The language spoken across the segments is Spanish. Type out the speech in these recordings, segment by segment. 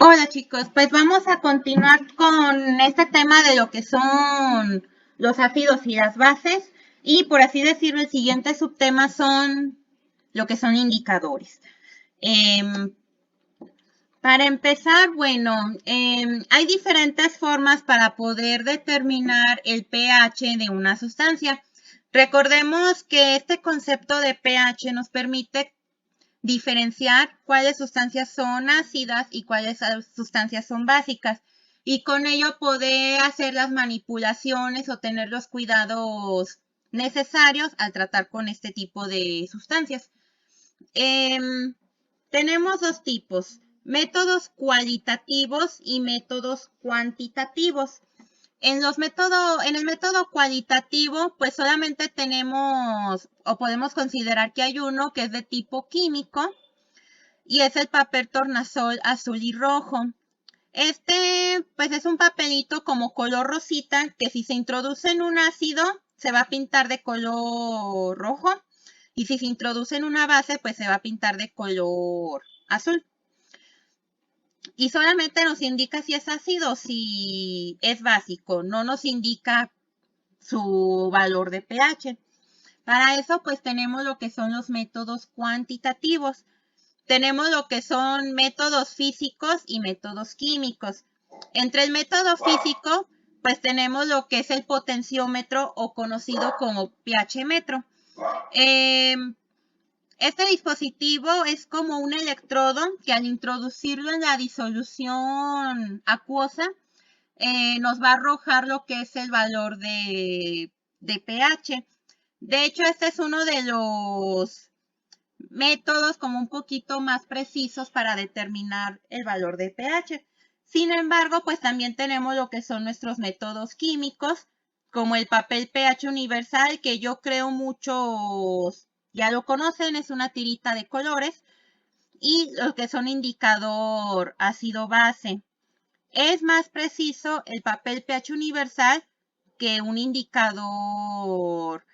Hola chicos, pues vamos a continuar con este tema de lo que son los ácidos y las bases y por así decirlo el siguiente subtema son lo que son indicadores. Em, para empezar, bueno, hay diferentes formas para poder determinar el pH de una sustancia. Recordemos que este concepto de pH nos permite diferenciar cuáles sustancias son ácidas y cuáles sustancias son básicas y con ello poder hacer las manipulaciones o tener los cuidados necesarios al tratar con este tipo de sustancias. Tenemos dos tipos, métodos cualitativos y métodos cuantitativos. En el método cualitativo, pues solamente tenemos o podemos considerar que hay uno que es de tipo químico y es el papel tornasol azul y rojo. Este, pues es un papelito como color rosita que si se introduce en un ácido se va a pintar de color rojo y si se introduce en una base pues se va a pintar de color azul. Y solamente nos indica si es ácido o si es básico, no nos indica su valor de pH. Para eso pues tenemos lo que son los métodos cuantitativos. Tenemos lo que son métodos físicos y métodos químicos. Entre el método físico, pues tenemos lo que es el potenciómetro o conocido como pH metro. Este dispositivo es como un electrodo que al introducirlo en la disolución acuosa, nos va a arrojar lo que es el valor de pH. De hecho, este es uno de los métodos como un poquito más precisos para determinar el valor de pH. Sin embargo, pues también tenemos lo que son nuestros métodos químicos, como el papel pH universal, que yo creo muchos ya lo conocen, es una tirita de colores, y lo que son indicador ácido-base. Es más preciso el papel pH universal que un indicador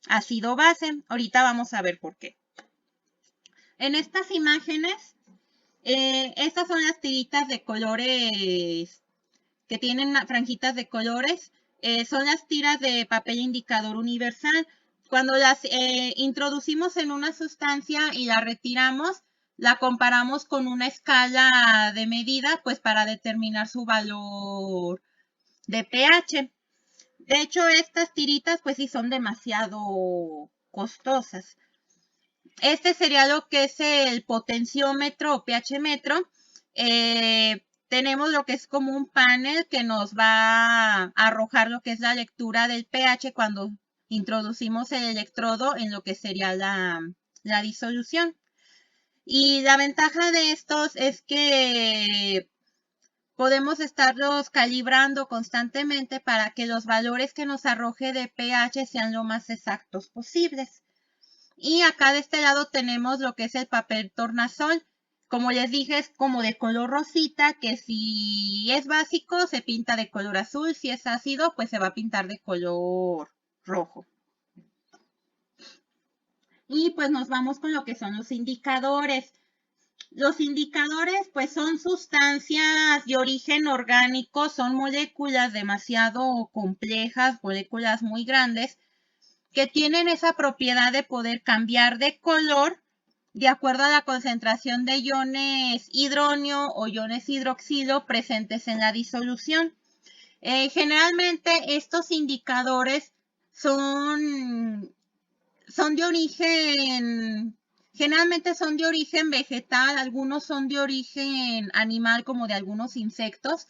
ácido-base. Ahorita vamos a ver por qué. En estas imágenes, estas son las tiritas de colores que tienen franjitas de colores. Son las tiras de papel indicador universal. Cuando las introducimos en una sustancia y la retiramos, la comparamos con una escala de medida, pues para determinar su valor de pH. De hecho, estas tiritas, pues sí son demasiado costosas. Este sería lo que es el potenciómetro o pH metro. Tenemos lo que es como un panel que nos va a arrojar lo que es la lectura del pH cuando introducimos el electrodo en lo que sería la disolución. Y la ventaja de estos es que podemos estarlos calibrando constantemente para que los valores que nos arroje de pH sean lo más exactos posibles. Y acá de este lado tenemos lo que es el papel tornasol. Como les dije, es como de color rosita, que si es básico se pinta de color azul, si es ácido pues se va a pintar de color rojo. Y pues nos vamos con lo que son los indicadores. Los indicadores pues son sustancias de origen orgánico, son moléculas demasiado complejas, moléculas muy grandes, que tienen esa propiedad de poder cambiar de color de acuerdo a la concentración de iones hidronio o iones hidroxilo presentes en la disolución. Generalmente estos indicadores son, son de origen, generalmente son de origen vegetal, algunos son de origen animal como de algunos insectos.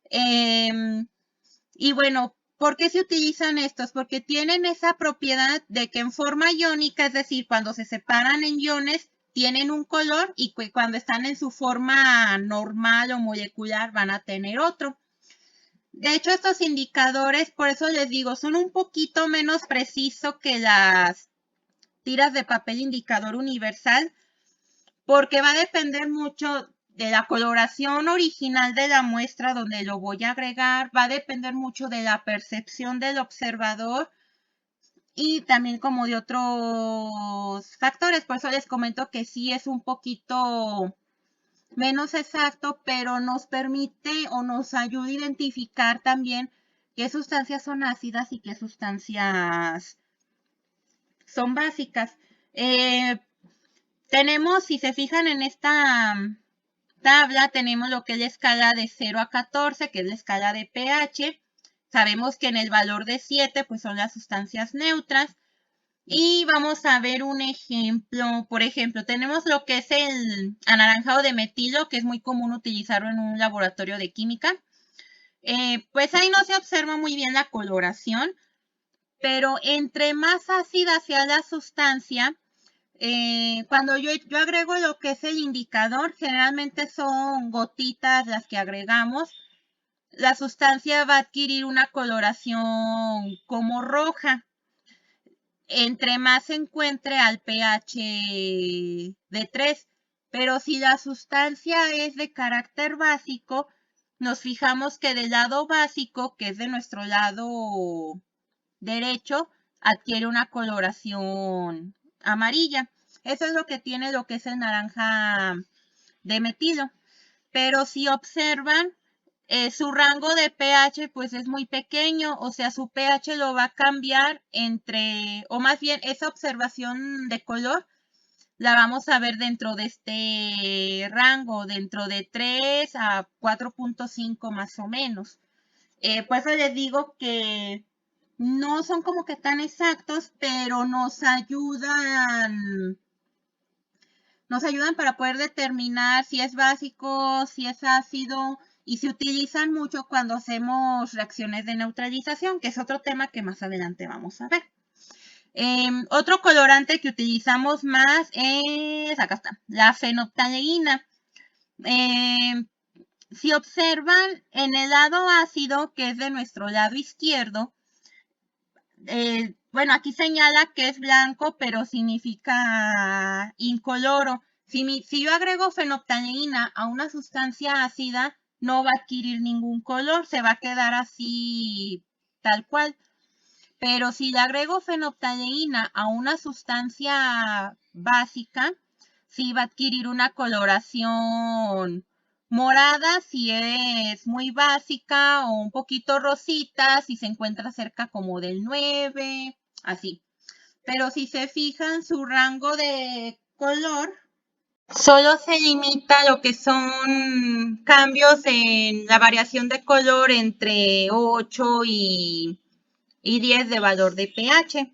Y bueno, ¿por qué se utilizan estos? Porque tienen esa propiedad de que en forma iónica, es decir, cuando se separan en iones, tienen un color y cuando están en su forma normal o molecular van a tener otro. De hecho, estos indicadores, por eso les digo, son un poquito menos precisos que las tiras de papel indicador universal, porque va a depender mucho de la coloración original de la muestra donde lo voy a agregar, va a depender mucho de la percepción del observador y también como de otros factores. Por eso les comento que sí es un poquito menos exacto, pero nos permite o nos ayuda a identificar también qué sustancias son ácidas y qué sustancias son básicas. Tenemos, si se fijan en esta tabla, tenemos lo que es la escala de 0 a 14, que es la escala de pH. Sabemos que en el valor de 7, pues son las sustancias neutras. Y vamos a ver un ejemplo. Por ejemplo, tenemos lo que es el anaranjado de metilo, que es muy común utilizarlo en un laboratorio de química. Pues ahí no se observa muy bien la coloración, pero entre más ácida sea la sustancia, cuando yo agrego lo que es el indicador, generalmente son gotitas las que agregamos, la sustancia va a adquirir una coloración como roja. Entre más se encuentre al pH de 3. Pero si la sustancia es de carácter básico, nos fijamos que del lado básico, que es de nuestro lado derecho, adquiere una coloración amarilla. Eso es lo que tiene lo que es el naranja de metilo. Pero si observan, su rango de pH pues es muy pequeño, o sea, su pH lo va a cambiar entre, o más bien esa observación de color la vamos a ver dentro de este rango, dentro de 3 a 4.5 más o menos. Por eso les digo que no son como que tan exactos, pero nos ayudan para poder determinar si es básico, si es ácido, y se utilizan mucho cuando hacemos reacciones de neutralización, que es otro tema que más adelante vamos a ver. Otro colorante que utilizamos más es, acá está, la fenolftaleína. Si observan en el lado ácido, que es de nuestro lado izquierdo, bueno, aquí señala que es blanco, pero significa incoloro. Si yo agrego fenolftaleína a una sustancia ácida, no va a adquirir ningún color, se va a quedar así tal cual. Pero si le agrego fenolftaleína a una sustancia básica, sí va a adquirir una coloración morada si es muy básica o un poquito rosita si se encuentra cerca como del 9, así. Pero si se fijan, su rango de color solo se limita a lo que son cambios en la variación de color entre 8 y 10 de valor de pH.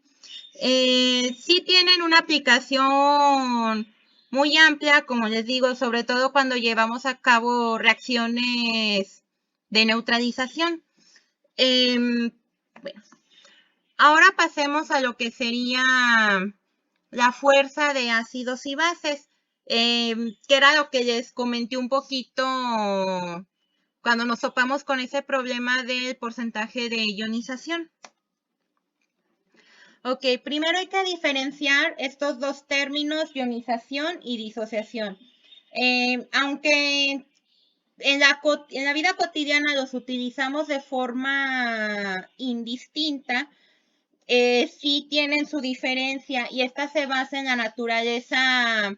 Sí tienen una aplicación muy amplia, como les digo, sobre todo cuando llevamos a cabo reacciones de neutralización. Bueno, ahora pasemos a lo que sería la fuerza de ácidos y bases, que era lo que les comenté un poquito cuando nos topamos con ese problema del porcentaje de ionización. Ok, primero hay que diferenciar estos dos términos, ionización y disociación. Aunque en la vida cotidiana los utilizamos de forma indistinta, sí tienen su diferencia y esta se basa en la naturaleza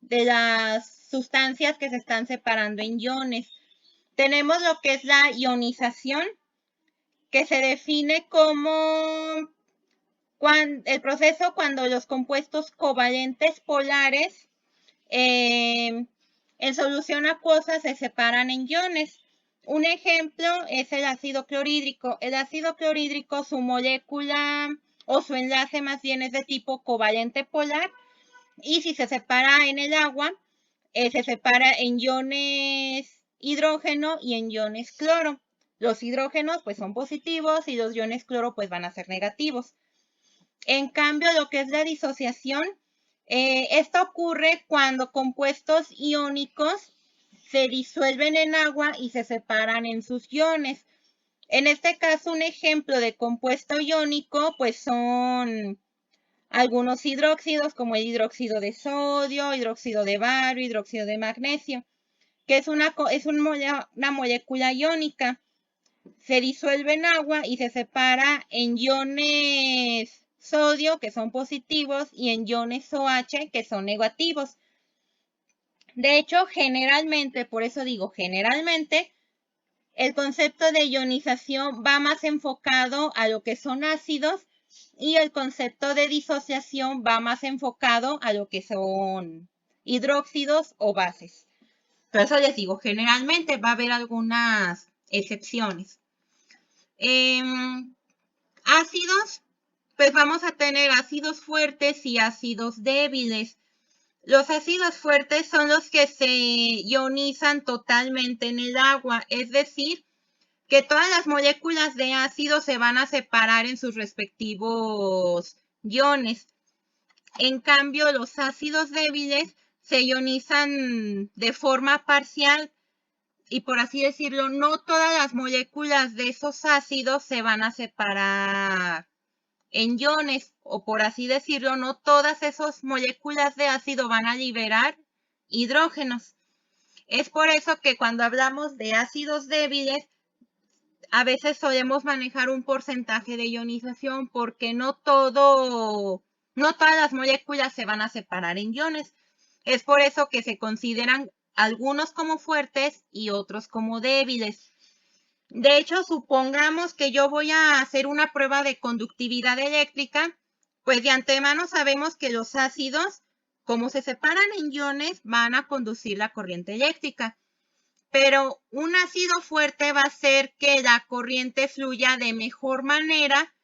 de las sustancias que se están separando en iones. Tenemos lo que es la ionización, que se define como el proceso cuando los compuestos covalentes polares en solución acuosa se separan en iones. Un ejemplo es el ácido clorhídrico. El ácido clorhídrico, su molécula o su enlace más bien es de tipo covalente polar y si se separa en el agua, se separa en iones hidrógeno y en iones cloro. Los hidrógenos pues son positivos y los iones cloro pues van a ser negativos. En cambio, lo que es la disociación, esto ocurre cuando compuestos iónicos se disuelven en agua y se separan en sus iones. En este caso, un ejemplo de compuesto iónico, pues son algunos hidróxidos, como el hidróxido de sodio, hidróxido de bario, hidróxido de magnesio, que es una molécula iónica. Se disuelve en agua y se separa en iones sodio, que son positivos, y en iones OH, que son negativos. De hecho, generalmente, por eso digo generalmente, el concepto de ionización va más enfocado a lo que son ácidos y el concepto de disociación va más enfocado a lo que son hidróxidos o bases. Por eso les digo, generalmente va a haber algunas excepciones. Ácidos, pues vamos a tener ácidos fuertes y ácidos débiles. Los ácidos fuertes son los que se ionizan totalmente en el agua, es decir, que todas las moléculas de ácido se van a separar en sus respectivos iones. En cambio, los ácidos débiles se ionizan de forma parcial y, por así decirlo, no todas las moléculas de esos ácidos se van a separar en iones, o por así decirlo, no todas esas moléculas de ácido van a liberar hidrógenos. Es por eso que cuando hablamos de ácidos débiles, a veces solemos manejar un porcentaje de ionización porque no todas las moléculas se van a separar en iones. Es por eso que se consideran algunos como fuertes y otros como débiles. De hecho, supongamos que yo voy a hacer una prueba de conductividad eléctrica, pues de antemano sabemos que los ácidos, como se separan en iones, van a conducir la corriente eléctrica. Pero un ácido fuerte va a hacer que la corriente fluya de mejor manera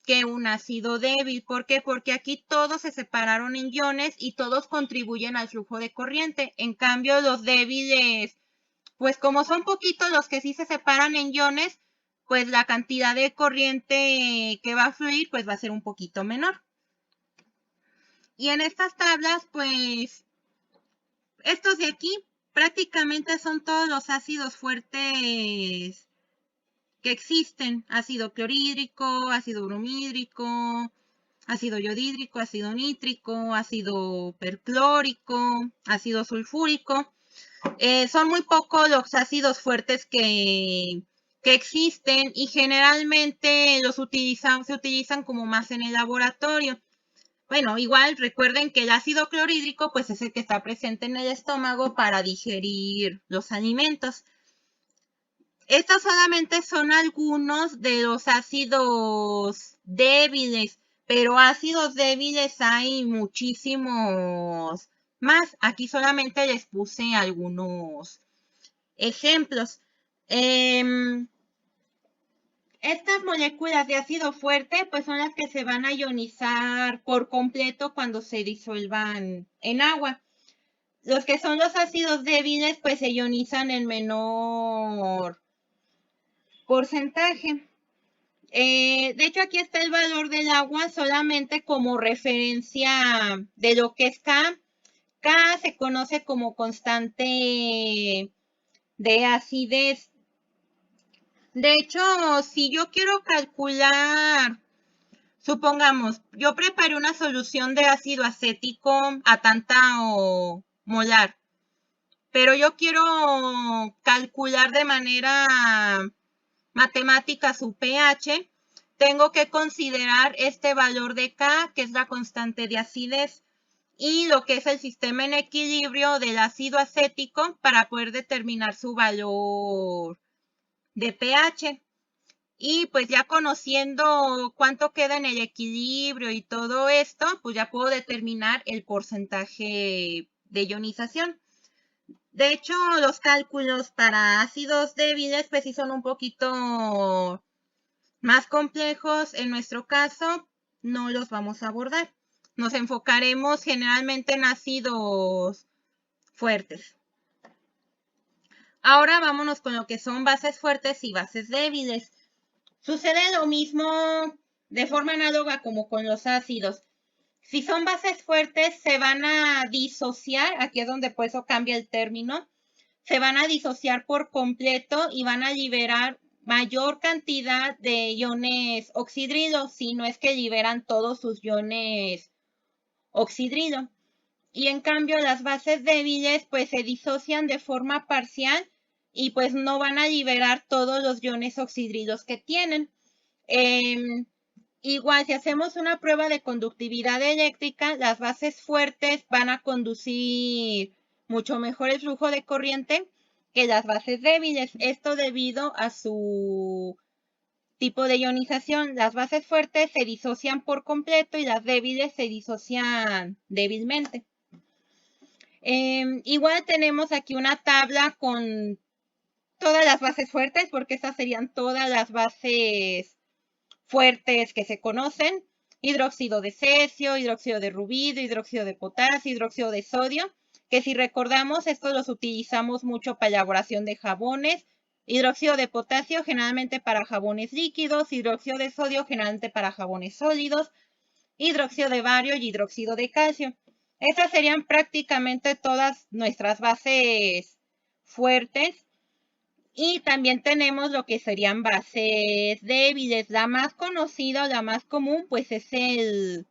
que un ácido débil. ¿Por qué? Porque aquí todos se separaron en iones y todos contribuyen al flujo de corriente. En cambio, los débiles, pues como son poquitos los que sí se separan en iones, pues la cantidad de corriente que va a fluir pues va a ser un poquito menor. Y en estas tablas, pues, estos de aquí prácticamente son todos los ácidos fuertes que existen. Ácido clorhídrico, ácido bromhídrico, ácido yodhídrico, ácido nítrico, ácido perclórico, ácido sulfúrico. Son muy pocos los ácidos fuertes que existen y generalmente se utilizan como más en el laboratorio. Bueno, igual recuerden que el ácido clorhídrico pues es el que está presente en el estómago para digerir los alimentos. Estos solamente son algunos de los ácidos débiles, pero ácidos débiles hay muchísimos más. Aquí solamente les puse algunos ejemplos. Estas moléculas de ácido fuerte pues son las que se van a ionizar por completo cuando se disuelvan en agua. Los que son los ácidos débiles pues se ionizan en menor porcentaje. De hecho, aquí está el valor del agua solamente como referencia de lo que es K. K se conoce como constante de acidez. De hecho, si yo quiero calcular, supongamos, yo preparé una solución de ácido acético a tanta molar, pero yo quiero calcular de manera matemática su pH, tengo que considerar este valor de K, que es la constante de acidez, y lo que es el sistema en equilibrio del ácido acético para poder determinar su valor de pH. Y pues ya conociendo cuánto queda en el equilibrio y todo esto, pues ya puedo determinar el porcentaje de ionización. De hecho, los cálculos para ácidos débiles pues sí son un poquito más complejos. En nuestro caso, no los vamos a abordar. Nos enfocaremos generalmente en ácidos fuertes. Ahora vámonos con lo que son bases fuertes y bases débiles. Sucede lo mismo de forma análoga como con los ácidos. Si son bases fuertes, se van a disociar, aquí es donde por eso cambia el término, se van a disociar por completo y van a liberar mayor cantidad de iones oxidrilo, si no es que liberan todos sus iones oxidrilo. Y en cambio las bases débiles pues se disocian de forma parcial y pues no van a liberar todos los iones oxidrilos que tienen. Igual, si hacemos una prueba de conductividad eléctrica, las bases fuertes van a conducir mucho mejor el flujo de corriente que las bases débiles. Esto debido a su tipo de ionización. Las bases fuertes se disocian por completo y las débiles se disocian débilmente. Igual tenemos aquí una tabla con todas las bases fuertes, porque estas serían todas las bases fuertes que se conocen: hidróxido de cesio, hidróxido de rubidio, hidróxido de potasio, hidróxido de sodio, que si recordamos, estos los utilizamos mucho para elaboración de jabones. Hidróxido de potasio generalmente para jabones líquidos, hidróxido de sodio generalmente para jabones sólidos, hidróxido de bario y hidróxido de calcio. Estas serían prácticamente todas nuestras bases fuertes. Y también tenemos lo que serían bases débiles. La más conocida o la más común pues es el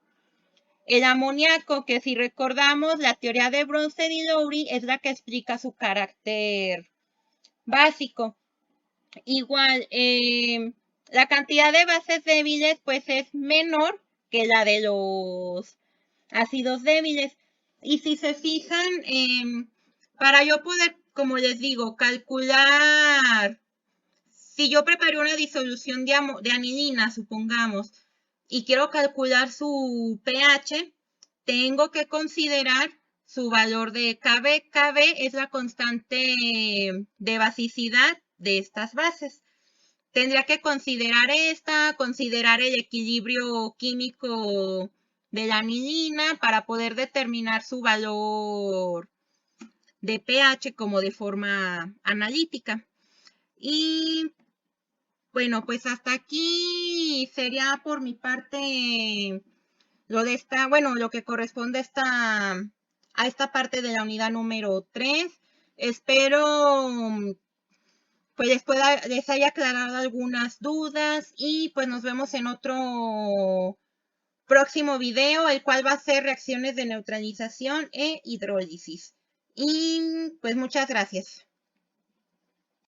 amoníaco, que si recordamos la teoría de Bronsted y Lowry es la que explica su carácter básico. Igual, la cantidad de bases débiles pues es menor que la de los ácidos débiles. Y si se fijan, para yo poder, como les digo, calcular, si yo preparé una disolución de anilina, supongamos, y quiero calcular su pH, tengo que considerar su valor de Kb. Kb es la constante de basicidad de estas bases. Tendría que considerar considerar el equilibrio químico de la anilina para poder determinar su valor de pH como de forma analítica. Y bueno, pues hasta aquí sería por mi parte lo de lo que corresponde a esta parte de la unidad número 3. Espero pues les haya aclarado algunas dudas y pues nos vemos en otro próximo video, el cual va a ser reacciones de neutralización e hidrólisis. Y pues muchas gracias.